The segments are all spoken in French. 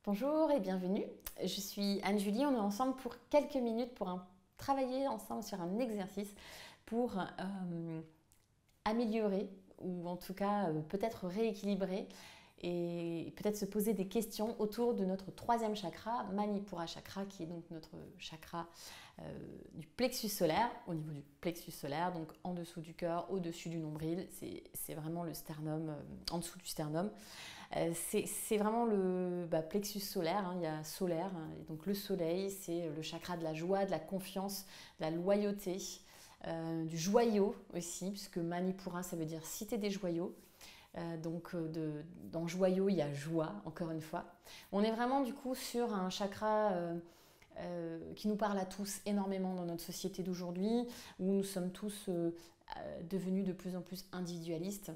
Bonjour et bienvenue. Je suis Anne-Julie, on est ensemble pour quelques minutes pour travailler ensemble sur un exercice pour améliorer ou en tout cas peut-être rééquilibrer et peut-être se poser des questions autour de notre troisième chakra, Manipura chakra, qui est donc notre chakra du plexus solaire, au niveau du plexus solaire, donc en dessous du cœur, au-dessus du nombril, c'est vraiment le sternum, en dessous du sternum. C'est vraiment le plexus solaire, hein, il y a solaire, hein, et donc le soleil, c'est le chakra de la joie, de la confiance, de la loyauté, du joyau aussi, puisque Manipura, ça veut dire cité des joyaux. Dans joyau, il y a joie, encore une fois. On est vraiment du coup sur un chakra qui nous parle à tous énormément dans notre société d'aujourd'hui, où nous sommes tous devenus de plus en plus individualistes.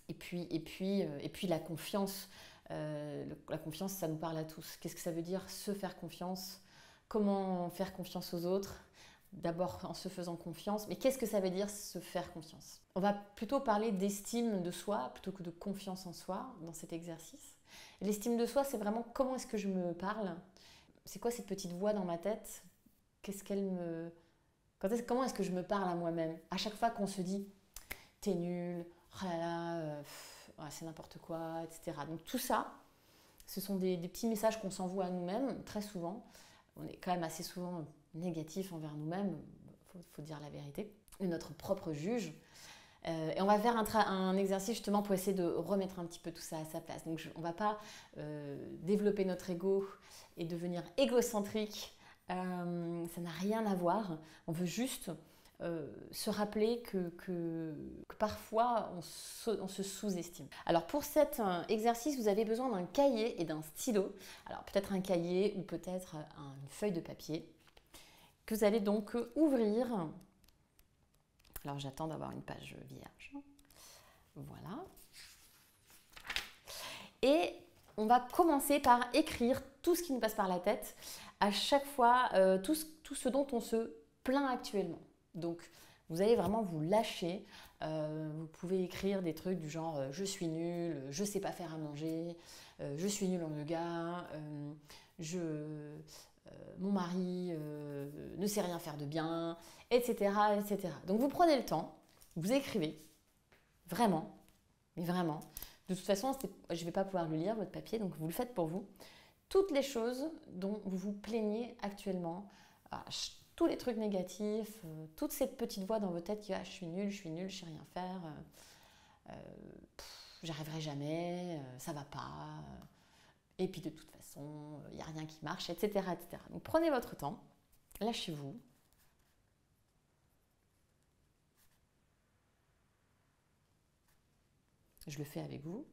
Et puis la confiance, ça nous parle à tous. Qu'est-ce que ça veut dire se faire confiance? Comment faire confiance aux autres? D'abord en se faisant confiance, mais qu'est-ce que ça veut dire se faire confiance? On va plutôt parler d'estime de soi plutôt que de confiance en soi dans cet exercice. L'estime de soi, c'est vraiment comment est-ce que je me parle? C'est quoi cette petite voix dans ma tête? Qu'est-ce qu'elle me... Comment est-ce que je me parle à moi-même? À chaque fois qu'on se dit « t'es nul », oh là là, ouais, c'est n'importe quoi, etc. Donc tout ça, ce sont des petits messages qu'on s'envoie à nous-mêmes très souvent. On est quand même assez souvent négatif envers nous-mêmes, faut dire la vérité, et notre propre juge. Et on va faire un exercice justement pour essayer de remettre un petit peu tout ça à sa place. Donc on ne va pas développer notre ego et devenir égocentrique. Ça n'a rien à voir. On veut juste se rappeler que parfois on se sous-estime. Alors pour cet exercice, vous avez besoin d'un cahier et d'un stylo. Alors peut-être un cahier ou peut-être une feuille de papier que vous allez donc ouvrir. Alors j'attends d'avoir une page vierge. Voilà. Et on va commencer par écrire tout ce qui nous passe par la tête, à chaque fois, tout ce dont on se plaint actuellement. Donc, vous allez vraiment vous lâcher. Vous pouvez écrire des trucs du genre je suis nulle, je ne sais pas faire à manger, je suis nulle en yoga, mon mari ne sait rien faire de bien, etc., etc. Donc, vous prenez le temps, vous écrivez, vraiment, mais vraiment. De toute façon, je ne vais pas pouvoir le lire, votre papier, donc vous le faites pour vous. Toutes les choses dont vous vous plaignez actuellement, tous les trucs négatifs, toutes ces petites voix dans votre tête qui je suis nulle, je sais rien faire, j'arriverai jamais, ça va pas, et puis de toute façon, il n'y a rien qui marche, etc., etc. Donc prenez votre temps, lâchez-vous. Je le fais avec vous.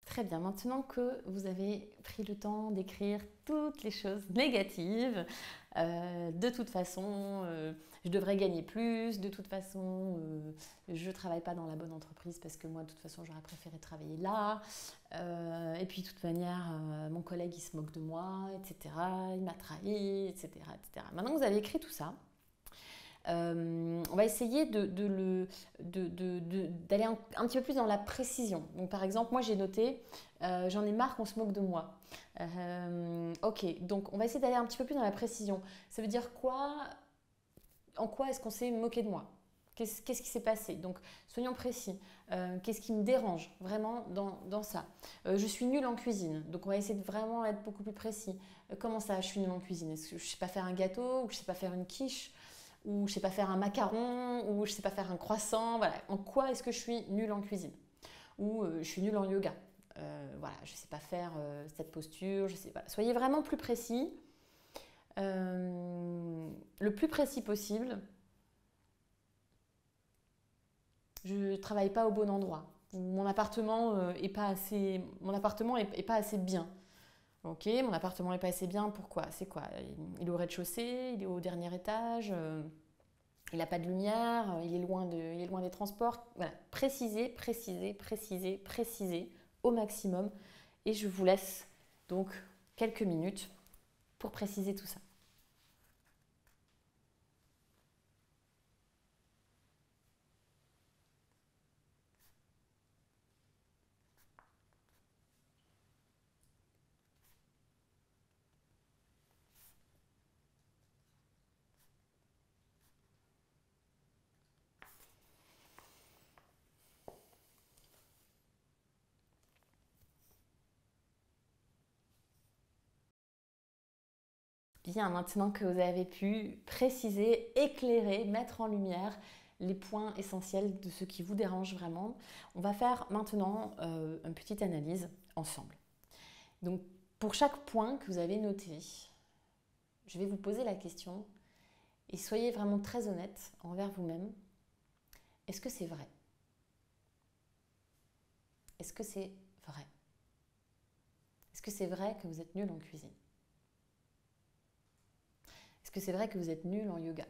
Très bien, maintenant que vous avez pris le temps d'écrire toutes les choses négatives, de toute façon, je devrais gagner plus, de toute façon, je ne travaille pas dans la bonne entreprise parce que moi, de toute façon, j'aurais préféré travailler là, et puis de toute manière, mon collègue, il se moque de moi, etc., il m'a trahi, etc., etc. Maintenant que vous avez écrit tout ça, on va essayer d'aller un petit peu plus dans la précision. Donc, par exemple, moi j'ai noté j'en ai marre qu'on se moque de moi. Ok, donc on va essayer d'aller un petit peu plus dans la précision. Ça veut dire quoi? En quoi est-ce qu'on s'est moqué de moi? Qu'est-ce qui s'est passé? Donc, soyons précis. Qu'est-ce qui me dérange vraiment dans ça? Je suis nulle en cuisine, donc on va essayer de vraiment être beaucoup plus précis. Comment ça, je suis nulle en cuisine? Est-ce que je ne sais pas faire un gâteau ou je ne sais pas faire une quiche? Ou je sais pas faire un macaron, ou je sais pas faire un croissant, voilà. En quoi est-ce que je suis nulle en cuisine? Ou je suis nulle en yoga. Voilà, je sais pas faire cette posture, je sais pas. Soyez vraiment plus précis, le plus précis possible. Je travaille pas au bon endroit. mon appartement est pas assez, est pas assez bien. Ok, mon appartement n'est pas assez bien, pourquoi? C'est quoi? Il est au rez-de-chaussée, il est au dernier étage, il n'a pas de lumière, il est loin des transports. Voilà, précisez, précisez, précisez, précisez au maximum. Et je vous laisse donc quelques minutes pour préciser tout ça. Bien, maintenant que vous avez pu préciser, éclairer, mettre en lumière les points essentiels de ce qui vous dérange vraiment, on va faire maintenant une petite analyse ensemble. Donc, pour chaque point que vous avez noté, je vais vous poser la question et soyez vraiment très honnête envers vous-même. Est-ce que c'est vrai? Est-ce que c'est vrai? Est-ce que c'est vrai que vous êtes nul en cuisine? Est-ce que c'est vrai que vous êtes nul en yoga?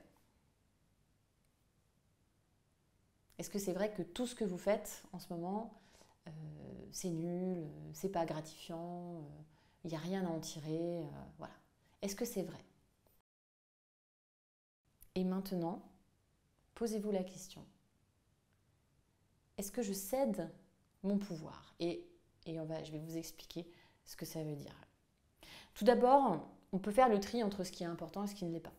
Est-ce que c'est vrai que tout ce que vous faites en ce moment, c'est nul, c'est pas gratifiant, il n'y a rien à en tirer, voilà. Est-ce que c'est vrai? Et maintenant, posez-vous la question. Est-ce que je cède mon pouvoir? Et je vais vous expliquer ce que ça veut dire. Tout d'abord, on peut faire le tri entre ce qui est important et ce qui ne l'est pas.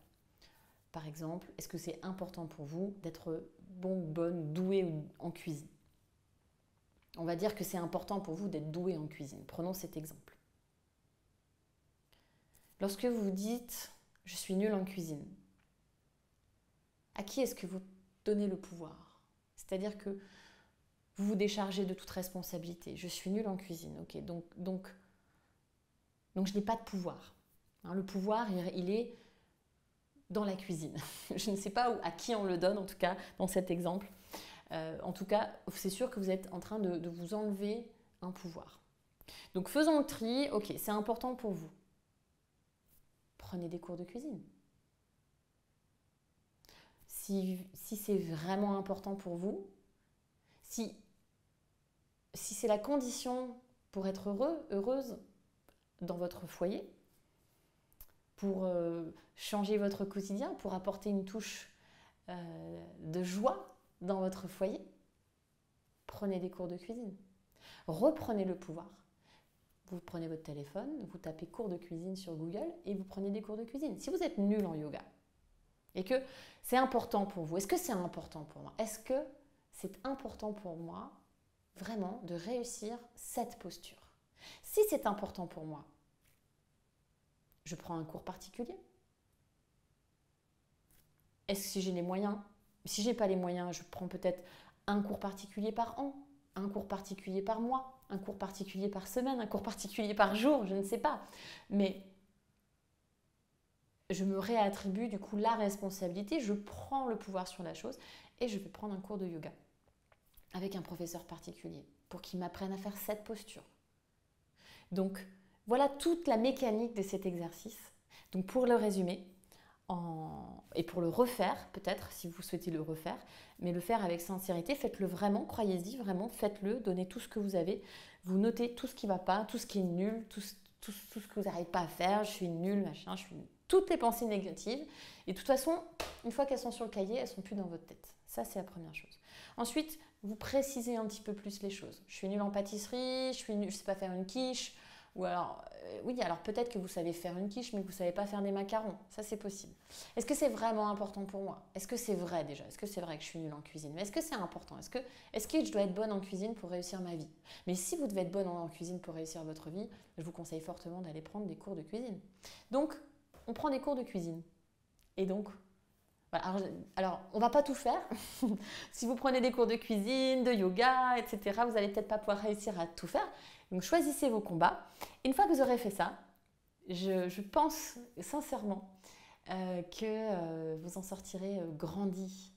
Par exemple, est-ce que c'est important pour vous d'être bon, bonne, doué en cuisine? On va dire que c'est important pour vous d'être doué en cuisine. Prenons cet exemple. Lorsque vous vous dites « je suis nul en cuisine », à qui est-ce que vous donnez le pouvoir? C'est-à-dire que vous vous déchargez de toute responsabilité. Je suis nul en cuisine, ok, donc je n'ai pas de pouvoir. Hein, le pouvoir, il est dans la cuisine. Je ne sais pas à qui on le donne, en tout cas, dans cet exemple. En tout cas, c'est sûr que vous êtes en train de vous enlever un pouvoir. Donc faisons le tri, ok, c'est important pour vous. Prenez des cours de cuisine. Si c'est vraiment important pour vous, si c'est la condition pour être heureuse dans votre foyer, pour changer votre quotidien, pour apporter une touche de joie dans votre foyer, prenez des cours de cuisine. Reprenez le pouvoir. Vous prenez votre téléphone, vous tapez cours de cuisine sur Google et vous prenez des cours de cuisine. Si vous êtes nul en yoga et que c'est important pour vous, est-ce que c'est important pour moi? Est-ce que c'est important pour moi vraiment de réussir cette posture? Si c'est important pour moi, je prends un cours particulier. Est-ce que si j'ai les moyens? Si je n'ai pas les moyens, je prends peut-être un cours particulier par an, un cours particulier par mois, un cours particulier par semaine, un cours particulier par jour, je ne sais pas. Mais je me réattribue du coup la responsabilité, je prends le pouvoir sur la chose et je vais prendre un cours de yoga avec un professeur particulier pour qu'il m'apprenne à faire cette posture. Donc voilà toute la mécanique de cet exercice. Donc pour le résumer, et pour le refaire peut-être si vous souhaitez le refaire, mais le faire avec sincérité, faites-le vraiment, croyez-y vraiment, faites-le, donnez tout ce que vous avez, vous notez tout ce qui ne va pas, tout ce qui est nul, tout ce que vous n'arrivez pas à faire, je suis nul, machin, je suis nul. Toutes les pensées négatives, et de toute façon, une fois qu'elles sont sur le cahier, elles ne sont plus dans votre tête. Ça, c'est la première chose. Ensuite, vous précisez un petit peu plus les choses. Je suis nul en pâtisserie, je ne sais pas faire une quiche, ou alors, oui, alors peut-être que vous savez faire une quiche, mais que vous ne savez pas faire des macarons. Ça, c'est possible. Est-ce que c'est vraiment important pour moi? Est-ce que c'est vrai déjà? Est-ce que c'est vrai que je suis nulle en cuisine? Mais est-ce que c'est important? Est-ce que je dois être bonne en cuisine pour réussir ma vie? Mais si vous devez être bonne en cuisine pour réussir votre vie, je vous conseille fortement d'aller prendre des cours de cuisine. Donc, on prend des cours de cuisine. Et donc, voilà. Alors, on ne va pas tout faire. Si vous prenez des cours de cuisine, de yoga, etc., vous n'allez peut-être pas pouvoir réussir à tout faire. Donc, choisissez vos combats. Une fois que vous aurez fait ça, je pense sincèrement que vous en sortirez grandi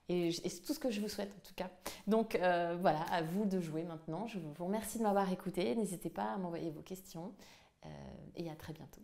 Et c'est tout ce que je vous souhaite en tout cas. Donc voilà, à vous de jouer maintenant. Je vous remercie de m'avoir écouté. N'hésitez pas à m'envoyer vos questions et à très bientôt.